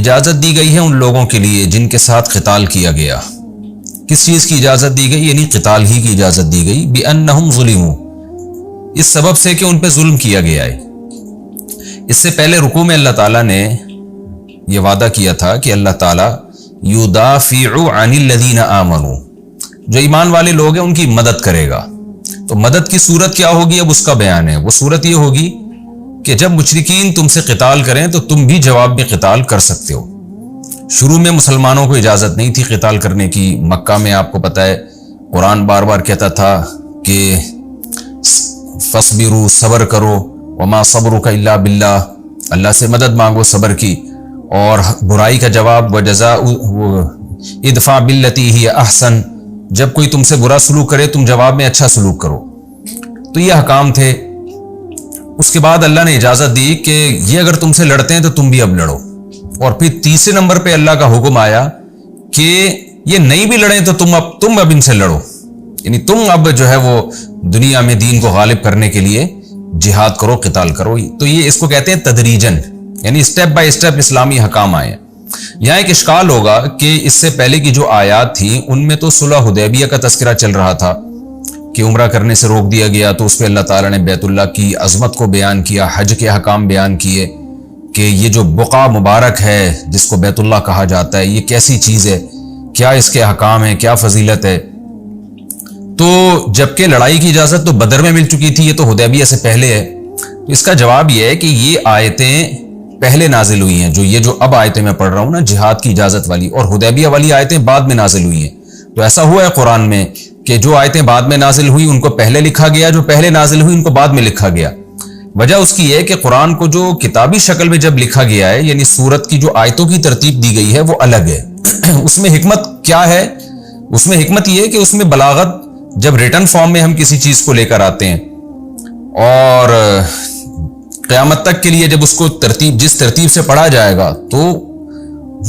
اجازت دی گئی ہے ان لوگوں کے لیے جن کے ساتھ قتال کیا گیا۔ کس چیز کی اجازت دی گئی؟ یعنی قتال ہی کی اجازت دی گئی، بِأَنَّهُمْ ظُلِمُوا، اس سبب سے کہ ان پہ ظلم کیا گیا ہے۔ اس سے پہلے رکوع میں اللہ تعالیٰ نے یہ وعدہ کیا تھا کہ اللہ تعالیٰ یدافع عن الذین آمنوا، جو ایمان والے لوگ ہیں ان کی مدد کرے گا۔ تو مدد کی صورت کیا ہوگی؟ اب اس کا بیان ہے۔ وہ صورت یہ ہوگی کہ جب مشرکین تم سے قتال کریں تو تم بھی جواب میں قتال کر سکتے ہو۔ شروع میں مسلمانوں کو اجازت نہیں تھی قتال کرنے کی۔ مکہ میں آپ کو پتہ ہے قرآن بار بار کہتا تھا کہ فَاصْبِرُوا، صبر کرو، وَمَا صَبْرُكَ إِلَّا بِاللَّهِ، اللہ سے مدد مانگو صبر کی، اور برائی کا جواب وَجَزَاءُ اِدْفَعْ بِالَّتِي هِيَ أَحْسَنُ، جب کوئی تم سے برا سلوک کرے تم جواب میں اچھا سلوک کرو۔ تو یہ احکام تھے۔ اس کے بعد اللہ نے اجازت دی کہ یہ اگر تم سے لڑتے ہیں تو تم بھی اب لڑو، اور پھر تیسرے نمبر پہ اللہ کا حکم آیا کہ یہ نہیں بھی لڑیں تو تم اب ان سے لڑو، یعنی تم اب جو ہے وہ دنیا میں دین کو غالب کرنے کے لیے جہاد کرو، قتال کرو۔ تو یہ اس کو کہتے ہیں تدریجن، یعنی اسٹیپ بائی اسٹیپ اسلامی حکام آئے ہیں۔ یہاں ایک اشکال ہوگا کہ اس سے پہلے کی جو آیات تھیں ان میں تو صلح حدیبیہ کا تذکرہ چل رہا تھا کہ عمرہ کرنے سے روک دیا گیا، تو اس پہ اللہ تعالیٰ نے بیت اللہ کی عظمت کو بیان کیا، حج کے احکام بیان کیے کہ یہ جو بقعہ مبارک ہے جس کو بیت اللہ کہا جاتا ہے یہ کیسی چیز ہے، کیا اس کے احکام ہیں، کیا فضیلت ہے۔ تو جبکہ لڑائی کی اجازت تو بدر میں مل چکی تھی، یہ تو حدیبیہ سے پہلے ہے۔ تو اس کا جواب یہ ہے کہ یہ آیتیں پہلے نازل ہوئی ہیں، جو اب آیتیں میں پڑھ رہا ہوں نا جہاد کی اجازت والی، اور حدیبیہ والی آیتیں بعد میں نازل ہوئی ہیں۔ تو ایسا ہوا ہے قرآن میں کہ جو آیتیں بعد میں نازل ہوئی ان کو پہلے لکھا گیا، جو پہلے نازل ہوئی ان کو بعد میں لکھا گیا۔ وجہ اس کی ہے کہ قرآن کو جو کتابی شکل میں جب لکھا گیا ہے، یعنی سورت کی جو آیتوں کی ترتیب دی گئی ہے وہ الگ ہے۔ اس میں حکمت کیا ہے؟ اس میں حکمت یہ ہے کہ اس میں بلاغت، جب ریٹن فارم میں ہم کسی چیز کو لے کر آتے ہیں اور قیامت تک کے لیے جب اس کو جس ترتیب سے پڑھا جائے گا تو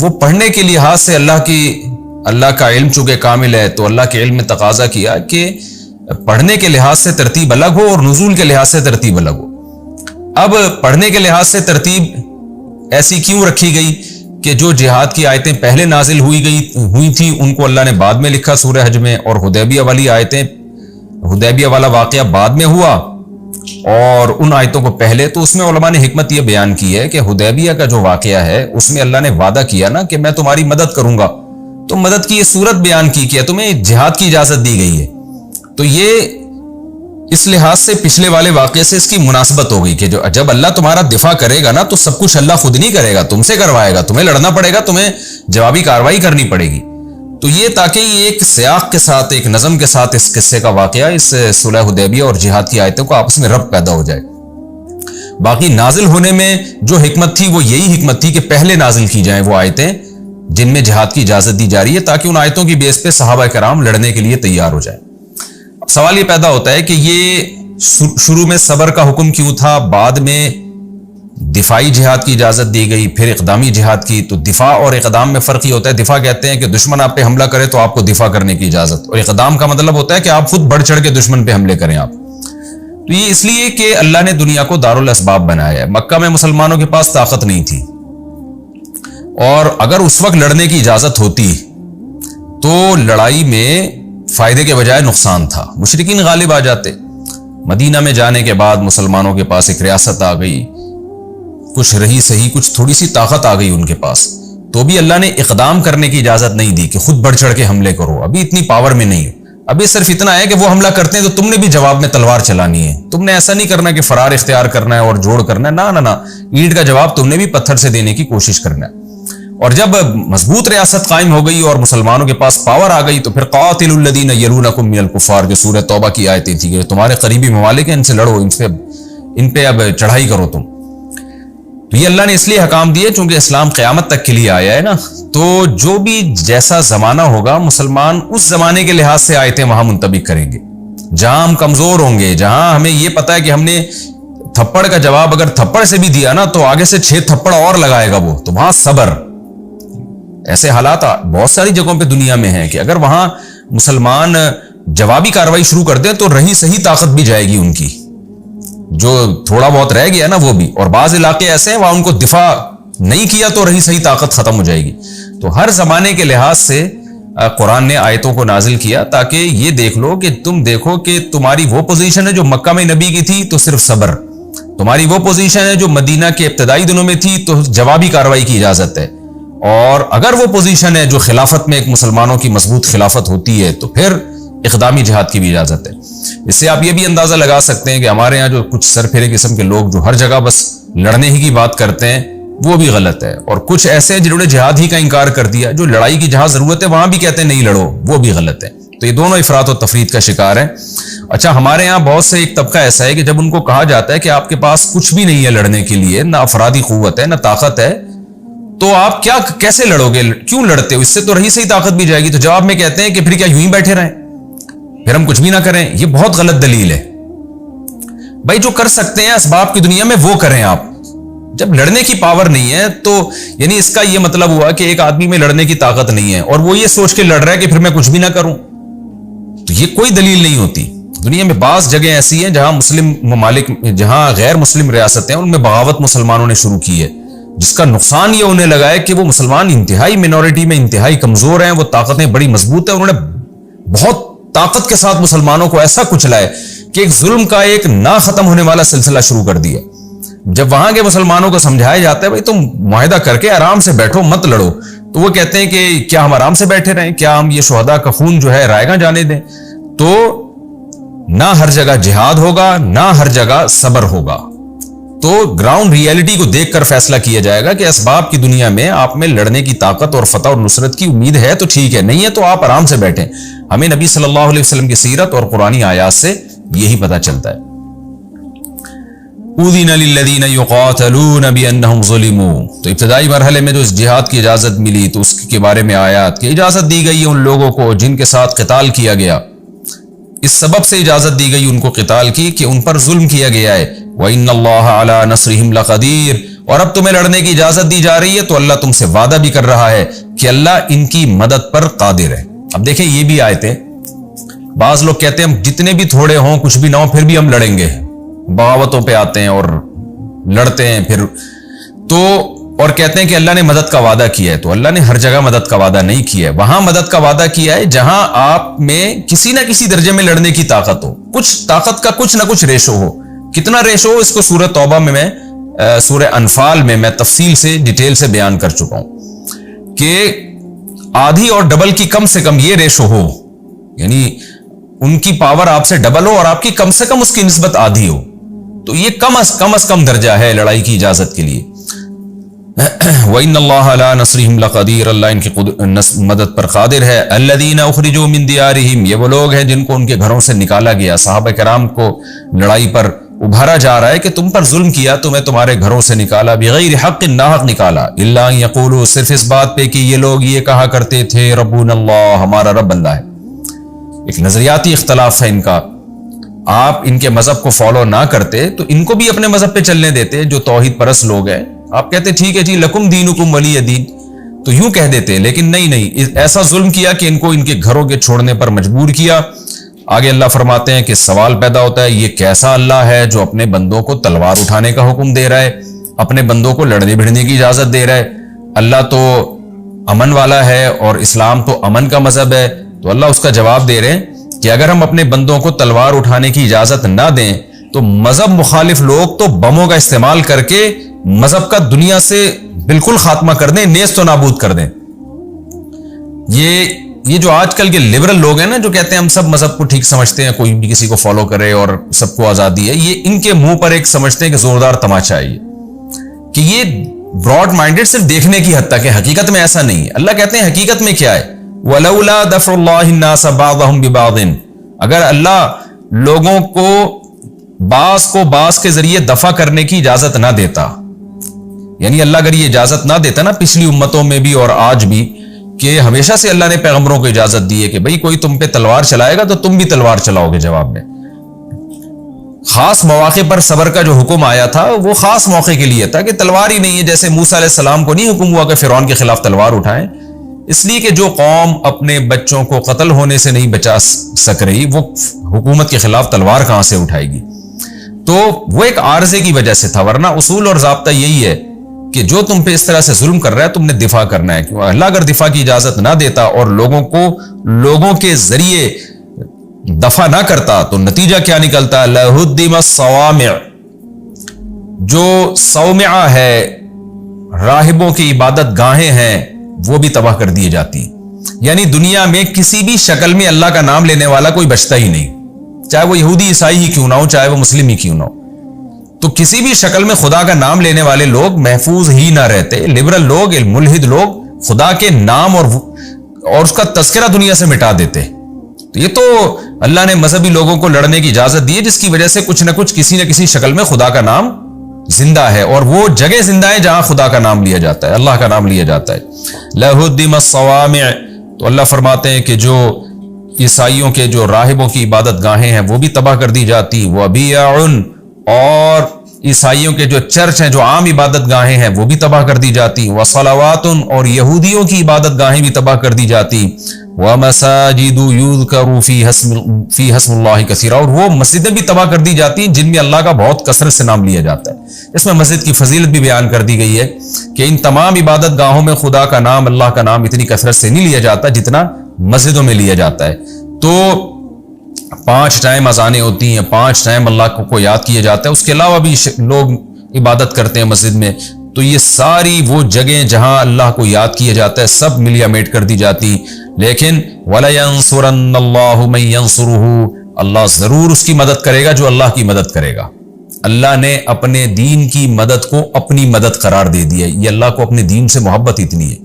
وہ پڑھنے کے لحاظ سے اللہ کا علم چونکہ کامل ہے، تو اللہ کے علم میں تقاضا کیا کہ پڑھنے کے لحاظ سے ترتیب الگ ہو اور نزول کے لحاظ سے ترتیب الگ ہو۔ اب پڑھنے کے لحاظ سے ترتیب ایسی کیوں رکھی گئی کہ جو جہاد کی آیتیں پہلے نازل ہوئی تھی ان کو اللہ نے بعد میں لکھا سورہ حج میں، اور حدیبیہ والی آیتیں، حدیبیہ والا واقعہ بعد میں ہوا اور ان آیتوں کو پہلے۔ تو اس میں علماء نے حکمت یہ بیان کی ہے کہ حدیبیہ کا جو واقعہ ہے اس میں اللہ نے وعدہ کیا نا کہ میں تمہاری مدد کروں گا، تو مدد کی یہ صورت بیان کی کہ تمہیں جہاد کی اجازت دی گئی ہے۔ تو یہ اس لحاظ سے پچھلے والے واقعے سے اس کی مناسبت ہو گئی کہ جب اللہ تمہارا دفاع کرے گا نا تو سب کچھ اللہ خود نہیں کرے گا، تم سے کروائے گا، تمہیں لڑنا پڑے گا، تمہیں جوابی کارروائی کرنی پڑے گی۔ تو یہ تاکہ یہ ایک سیاق کے ساتھ، ایک نظم کے ساتھ اس قصے کا واقعہ، اس صلح حدیبیہ اور جہاد کی آیتوں کو آپس میں ربط پیدا ہو جائے۔ باقی نازل ہونے میں جو حکمت تھی وہ یہی حکمت تھی کہ پہلے نازل کی جائیں وہ آیتیں جن میں جہاد کی اجازت دی جا رہی ہے، تاکہ ان آیتوں کی بیس پہ صحابہ کرام لڑنے کے لیے تیار ہو جائیں۔ اب سوال یہ پیدا ہوتا ہے کہ یہ شروع میں صبر کا حکم کیوں تھا، بعد میں دفاعی جہاد کی اجازت دی گئی، پھر اقدامی جہاد کی؟ تو دفاع اور اقدام میں فرق ہی ہوتا ہے۔ دفاع کہتے ہیں کہ دشمن آپ پہ حملہ کرے تو آپ کو دفاع کرنے کی اجازت، اور اقدام کا مطلب ہوتا ہے کہ آپ خود بڑھ چڑھ کے دشمن پہ حملے کریں آپ۔ تو یہ اس لیے کہ اللہ نے دنیا کو دارالاسباب بنایا ہے۔ مکہ میں مسلمانوں کے پاس طاقت نہیں تھی، اور اگر اس وقت لڑنے کی اجازت ہوتی تو لڑائی میں فائدے کے بجائے نقصان تھا، مشرکین غالب آ جاتے۔ مدینہ میں جانے کے بعد مسلمانوں کے پاس ایک ریاست آ گئی، کچھ رہی صحیح، کچھ تھوڑی سی طاقت آ گئی ان کے پاس، تو بھی اللہ نے اقدام کرنے کی اجازت نہیں دی کہ خود بڑھ چڑھ کے حملے کرو، ابھی اتنی پاور میں نہیں ہو۔ ابھی صرف اتنا ہے کہ وہ حملہ کرتے ہیں تو تم نے بھی جواب میں تلوار چلانی ہے، تم نے ایسا نہیں کرنا کہ فرار اختیار کرنا ہے اور جوڑ کرنا ہے، نہ، اینٹ کا جواب تم نے بھی پتھر سے دینے کی کوشش کرنا ہے۔ اور جب مضبوط ریاست قائم ہو گئی اور مسلمانوں کے پاس پاور آ گئی تو پھر قاتل الذین یلونکم من الکفار، جو سورہ توبہ کی آیتیں تھی کہ تمہارے قریبی ممالک ہیں ان سے لڑو، ان پہ اب چڑھائی کرو تم۔ تو یہ اللہ نے اس لیے حکام دیے چونکہ اسلام قیامت تک کے لیے آیا ہے نا، تو جو بھی جیسا زمانہ ہوگا مسلمان اس زمانے کے لحاظ سے آیتیں وہاں منطبق کریں گے۔ جہاں ہم کمزور ہوں گے، جہاں ہمیں یہ پتا ہے کہ ہم نے تھپڑ کا جواب اگر تھپڑ سے بھی دیا نا تو آگے سے 6 تھپڑ اور لگائے گا وہ، تو وہاں صبر۔ ایسے حالات بہت ساری جگہوں پہ دنیا میں ہیں کہ اگر وہاں مسلمان جوابی کارروائی شروع کر دیں تو رہی صحیح طاقت بھی جائے گی ان کی، جو تھوڑا بہت رہ گیا نا وہ بھی۔ اور بعض علاقے ایسے ہیں وہاں ان کو دفاع نہیں کیا تو رہی صحیح طاقت ختم ہو جائے گی. تو ہر زمانے کے لحاظ سے قرآن نے آیتوں کو نازل کیا تاکہ یہ دیکھ لو کہ تم دیکھو کہ تمہاری وہ پوزیشن ہے جو مکہ میں نبی کی تھی تو صرف صبر، تمہاری وہ پوزیشن ہے جو مدینہ کے ابتدائی دنوں میں تھی تو جوابی کارروائی کی اجازت ہے، اور اگر وہ پوزیشن ہے جو خلافت میں ایک مسلمانوں کی مضبوط خلافت ہوتی ہے تو پھر اقدامی جہاد کی بھی اجازت ہے. اس سے آپ یہ بھی اندازہ لگا سکتے ہیں کہ ہمارے یہاں جو کچھ سر پھیرے قسم کے لوگ جو ہر جگہ بس لڑنے ہی کی بات کرتے ہیں وہ بھی غلط ہے، اور کچھ ایسے ہیں جنہوں نے جہاد ہی کا انکار کر دیا، جو لڑائی کی جہاں ضرورت ہے وہاں بھی کہتے ہیں نہیں لڑو، وہ بھی غلط ہے. تو یہ دونوں افراط و تفریط کا شکار ہیں. اچھا، ہمارے یہاں بہت سے ایک طبقہ ایسا ہے کہ جب ان کو کہا جاتا ہے کہ آپ کے پاس کچھ بھی نہیں ہے لڑنے کے لیے، نہ افرادی قوت ہے نہ طاقت ہے، تو آپ کیسے لڑو گے، کیوں لڑتے ہو، اس سے تو رہی صحیح طاقت بھی جائے گی. تو جواب میں کہتے ہیں کہ پھر کیا یوں ہی بیٹھے رہیں، پھر ہم کچھ بھی نہ کریں. یہ بہت غلط دلیل ہے. بھائی جو کر سکتے ہیں اسباب کی دنیا میں وہ کریں. آپ جب لڑنے کی پاور نہیں ہے تو یعنی اس کا یہ مطلب ہوا کہ ایک آدمی میں لڑنے کی طاقت نہیں ہے اور وہ یہ سوچ کے لڑ رہا ہے کہ پھر میں کچھ بھی نہ کروں، تو یہ کوئی دلیل نہیں ہوتی. دنیا میں بعض جگہیں ایسی ہیں جہاں مسلم ممالک، جہاں غیر مسلم ریاستیں ہیں، ان میں بغاوت مسلمانوں نے شروع کی ہے، جس کا نقصان یہ ہونے لگا ہے کہ وہ مسلمان انتہائی مینورٹی میں انتہائی کمزور ہیں، وہ طاقتیں بڑی مضبوط ہیں، انہوں نے بہت طاقت کے ساتھ مسلمانوں کو ایسا کچلا ہے کہ ایک ظلم کا ایک نہ ختم ہونے والا سلسلہ شروع کر دیا. جب وہاں کے مسلمانوں کو سمجھایا جاتا ہے بھائی تم معاہدہ کر کے آرام سے بیٹھو، مت لڑو، تو وہ کہتے ہیں کہ کیا ہم آرام سے بیٹھے رہیں، کیا ہم یہ شہداء کا خون جو ہے رائے گاں جانے دیں. تو نہ ہر جگہ جہاد ہوگا، نہ ہر جگہ صبر ہوگا. تو گراؤنڈ ریئلٹی کو دیکھ کر فیصلہ کیا جائے گا کہ اسباب کی دنیا میں آپ میں لڑنے کی طاقت اور فتح اور نصرت کی امید ہے تو ٹھیک ہے، نہیں ہے تو آپ آرام سے بیٹھیں. ہمیں نبی صلی اللہ علیہ وسلم کی سیرت اور قرآنی آیات سے یہی پتہ چلتا ہے. اُذِنَ لِلَّذِينَ يُقَاتَلُونَ بِأَنَّهُمْ ظُلِمُوا. تو ابتدائی مرحلے میں جو اس جہاد کی اجازت ملی تو اس کے بارے میں آیات کہ اجازت دی گئی ہے ان لوگوں کو جن کے ساتھ قتال کیا گیا، اس سبب سے اجازت دی گئی ان کو قتال کی کہ ان پر ظلم کیا گیا ہے. وَإِنَّ اللَّهَ عَلَى نَصْرِهِمْ لَقَدِيرٌ. اور اب تمہیں لڑنے کی اجازت دی جا رہی ہے تو اللہ تم سے وعدہ بھی کر رہا ہے کہ اللہ ان کی مدد پر قادر ہے. اب دیکھیں یہ بھی آیتیں، بعض لوگ کہتے ہیں ہم جتنے بھی تھوڑے ہوں، کچھ بھی نہ ہو، پھر بھی ہم لڑیں گے، بغاوتوں پہ آتے ہیں اور لڑتے ہیں پھر تو، اور کہتے ہیں کہ اللہ نے مدد کا وعدہ کیا ہے. تو اللہ نے ہر جگہ مدد کا وعدہ نہیں کیا ہے. وہاں مدد کا وعدہ کیا ہے جہاں آپ میں کسی نہ کسی درجے میں لڑنے کی طاقت ہو، کچھ طاقت کا کچھ نہ کچھ ریشو ہو. کتنا ریشو ہو اس کو سورہ توبہ میں سورہ انفال میں تفصیل سے ڈیٹیل سے بیان کر چکا ہوں کہ آدھی اور ڈبل کی کم سے کم یہ ریشو ہو، یعنی ان کی پاور آپ سے ڈبل ہو اور آپ کی کم سے کم اس کی نسبت آدھی ہو. تو یہ کم از کم درجہ ہے لڑائی کی اجازت کے لیے. وَإِنَّ اللَّهَ عَلَى نَصْرِهِمْ لَقَدِيرٌ. اللہ ان کی مدد پر قادر ہے. الَّذِينَ أُخْرِجُوا مِن دِيَارِهِمْ. یہ وہ لوگ ہیں جن کو ان کے گھروں سے نکالا گیا. صحابہ کرام کو لڑائی پر ابھارا جا رہا ہے کہ تم پر ظلم کیا، تمہیں تمہارے گھروں سے نکالا، بغیر حق، ناحق نکالا. إِلَّا أَن يَقُولُوا. صرف اس بات پہ کہ یہ لوگ یہ کہا کرتے تھے ربنا اللہ، ہمارا رب اللہ ہے. ایک نظریاتی اختلاف ہے ان کا. آپ ان کے مذہب کو فالو نہ کرتے تو ان کو بھی اپنے مذہب پہ چلنے دیتے جو توحید پرست لوگ ہیں. آپ کہتے ٹھیک ہے جی لکم دینکم ولی دین، تو یوں کہہ دیتے، لیکن نہیں، ایسا ظلم کیا کہ ان کو ان کے گھروں کے چھوڑنے پر مجبور کیا. آگے اللہ فرماتے ہیں کہ سوال پیدا ہوتا ہے یہ کیسا اللہ ہے جو اپنے بندوں کو تلوار اٹھانے کا حکم دے رہا ہے، اپنے بندوں کو لڑنے بھڑنے کی اجازت دے رہا ہے. اللہ تو امن والا ہے اور اسلام تو امن کا مذہب ہے. تو اللہ اس کا جواب دے رہے ہیں کہ اگر ہم اپنے بندوں کو تلوار اٹھانے کی اجازت نہ دیں تو مذہب مخالف لوگ تو بموں کا استعمال کر کے مذہب کا دنیا سے بالکل خاتمہ کر دیں، نیست و نابود کر دیں. یہ جو آج کل کے لبرل لوگ ہیں نا جو کہتے ہیں ہم سب مذہب کو ٹھیک سمجھتے ہیں، کوئی بھی کسی کو فالو کرے اور سب کو آزادی ہے، یہ ان کے منہ پر ایک سمجھتے ہیں کہ زوردار تماشا ہے کہ یہ براڈ مائنڈڈ صرف دیکھنے کی حد تک ہے، حقیقت میں ایسا نہیں ہے. اللہ کہتے ہیں حقیقت میں کیا ہے، وَلَوْلَا دَفْعُ اللَّهِ النَّاسَ بَعْضَهُمْ بِبَعْضٍ. اگر اللہ لوگوں کو بعض کے ذریعے دفع کرنے کی اجازت نہ دیتا، یعنی اللہ اگر یہ اجازت نہ دیتا نا پچھلی امتوں میں بھی اور آج بھی، کہ ہمیشہ سے اللہ نے پیغمبروں کو اجازت دی ہے کہ بھئی کوئی تم پہ تلوار چلائے گا تو تم بھی تلوار چلاؤ گے. جواب میں خاص مواقع پر صبر کا جو حکم آیا تھا وہ خاص موقع کے لیے تھا کہ تلوار ہی نہیں ہے. جیسے موسیٰ علیہ السلام کو نہیں حکم ہوا کہ فرعون کے خلاف تلوار اٹھائیں، اس لیے کہ جو قوم اپنے بچوں کو قتل ہونے سے نہیں بچا سک رہی وہ حکومت کے خلاف تلوار کہاں سے اٹھائے گی. تو وہ ایک عارضے کی وجہ سے تھا، ورنہ اصول اور ضابطہ یہی ہے کہ جو تم پہ اس طرح سے ظلم کر رہا ہے تم نے دفاع کرنا ہے. کیوں؟ اللہ اگر دفاع کی اجازت نہ دیتا اور لوگوں کے ذریعے دفاع نہ کرتا تو نتیجہ کیا نکلتا؟ لہدم الصوامع، جو صومعہ ہے راہبوں کی عبادت گاہیں ہیں وہ بھی تباہ کر دیے جاتی. یعنی دنیا میں کسی بھی شکل میں اللہ کا نام لینے والا کوئی بچتا ہی نہیں، چاہے وہ یہودی عیسائی ہی کیوں نہ ہو، چاہے وہ مسلم ہی کیوں نہ ہو. تو کسی بھی شکل میں خدا کا نام لینے والے لوگ محفوظ ہی نہ رہتے. لبرل لوگ، ملحد لوگ خدا کے نام اور اس کا تذکرہ دنیا سے مٹا دیتے. تو یہ تو اللہ نے مذہبی لوگوں کو لڑنے کی اجازت دی ہے، جس کی وجہ سے کچھ نہ کچھ کسی نہ کسی شکل میں خدا کا نام زندہ ہے، اور وہ جگہ زندہ ہے جہاں خدا کا نام لیا جاتا ہے، اللہ کا نام لیا جاتا ہے. لہدم الصوامع، تو اللہ فرماتے ہیں کہ جو عیسائیوں کے جو راہبوں کی عبادت گاہیں ہیں وہ بھی تباہ کر دی جاتی. وبیع، اور عیسائیوں کے جو چرچ ہیں، جو عام عبادت گاہیں ہیں وہ بھی تباہ کر دی جاتی. وصلوات، اور یہودیوں کی عبادت گاہیں بھی تباہ کر دی جاتی. ومساجد یذکر فیہا اسم اللہ کثیرا، اور وہ مسجدیں بھی تباہ کر دی جاتی ہیں جن میں اللہ کا بہت کثرت سے نام لیا جاتا ہے. اس میں مسجد کی فضیلت بھی بیان کر دی گئی ہے کہ ان تمام عبادت گاہوں میں خدا کا نام، اللہ کا نام اتنی کثرت سے نہیں لیا جاتا جتنا مسجدوں میں لیا جاتا ہے. تو 5 ٹائم اذانیں ہوتی ہیں، 5 ٹائم اللہ کو یاد کیا جاتا ہے. اس کے علاوہ بھی لوگ عبادت کرتے ہیں مسجد میں. تو یہ ساری وہ جگہیں جہاں اللہ کو یاد کیا جاتا ہے سب ملیا میٹ کر دی جاتی. لیکن وَلَيَنْصُرَنَّ اللَّهُ مَن يَنْصُرُهُ، اللہ ضرور اس کی مدد کرے گا جو اللہ کی مدد کرے گا. اللہ نے اپنے دین کی مدد کو اپنی مدد قرار دے دیا ہے. یہ اللہ کو اپنے دین سے محبت اتنی ہے،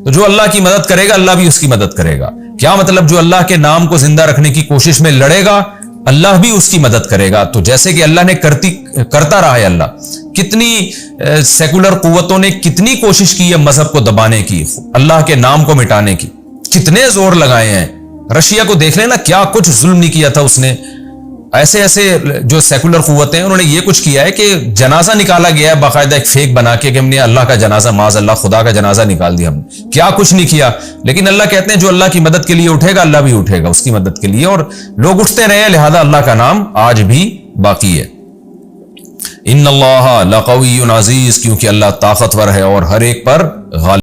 تو جو اللہ کی مدد کرے گا اللہ بھی اس کی مدد کرے گا. کیا مطلب؟ جو اللہ کے نام کو زندہ رکھنے کی کوشش میں لڑے گا اللہ بھی اس کی مدد کرے گا. تو جیسے کہ اللہ نے کرتا رہا ہے، اللہ کتنی سیکولر قوتوں نے کتنی کوشش کی ہے مذہب کو دبانے کی، اللہ کے نام کو مٹانے کی، کتنے زور لگائے ہیں. رشیا کو دیکھ لینا، کیا کچھ ظلم نہیں کیا تھا اس نے. ایسے جو سیکولر قوتیں ہیں انہوں نے یہ کچھ کیا ہے کہ جنازہ نکالا گیا ہے باقاعدہ ایک فیک بنا کے کہ ہم نے اللہ کا جنازہ، معاذ اللہ خدا کا جنازہ نکال دیا. ہم نے کیا کچھ نہیں کیا، لیکن اللہ کہتے ہیں جو اللہ کی مدد کے لیے اٹھے گا اللہ بھی اٹھے گا اس کی مدد کے لیے، اور لوگ اٹھتے رہے. لہذا اللہ کا نام آج بھی باقی ہے. ان اللہ لقوی عزیز، کیونکہ اللہ طاقتور ہے اور ہر ایک پر غالب.